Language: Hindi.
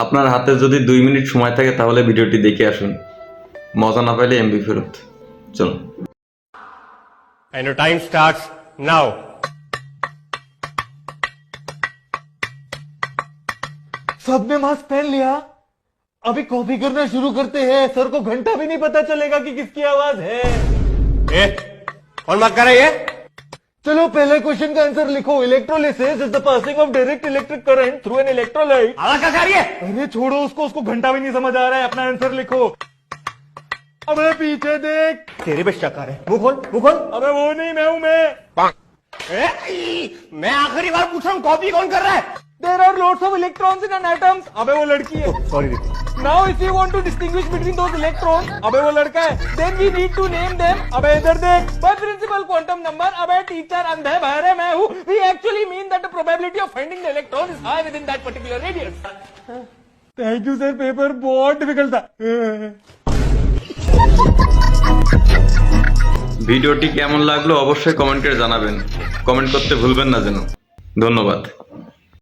আপনার হাতে যদি 2 মিনিট সময় থাকে তাহলে ভিডিওটি দেখে আসুন। মজা না পাইলে এমবি ফেরত। চলো। And your time starts now. सबने मास्क पहन लिया? अभी कॉपी करना शुरू करते हैं। सर को घंटा भी नहीं पता चलेगा कि किसकी आवाज है। ए, कौन बात कर रही है? चलो पहले क्वेश्चन का आंसर लिखो। Electrolysis is the passing of direct electric current through an electrolyte. आवाज कैसे आ रही है? अरे छोड़ो उसको घंटा भी नहीं समझ आ रहा है। अपना आंसर लिखो। अबे पीछे देख। तेरे पे शक आ रहा है। मुंह खोल। अबे वो नहीं, मैं हूं मैं। मैं आखिरी बार पूछ रहा हूँ, कॉपी कौन कर रहा है? There are lots of electrons in an atom. अबे वो लड़की है। Sorry. Now if you want to distinguish between those electrons, अबे वो लड़का है, then we need to name them. अबे इधर देख, by principal quantum number. अबे टीचर अंधे बहरे मैं हूँ. We actually mean that the probability of finding the electron is high within that particular radius. Thank you sir, paper बहुत डिफिकल्ट था. ভিডিওটি কেমন লাগলো অবশ্যই কমেন্ট করে জানাবেন। কমেন্ট করতে ভুলবেন না যেন। ধন্যবাদ।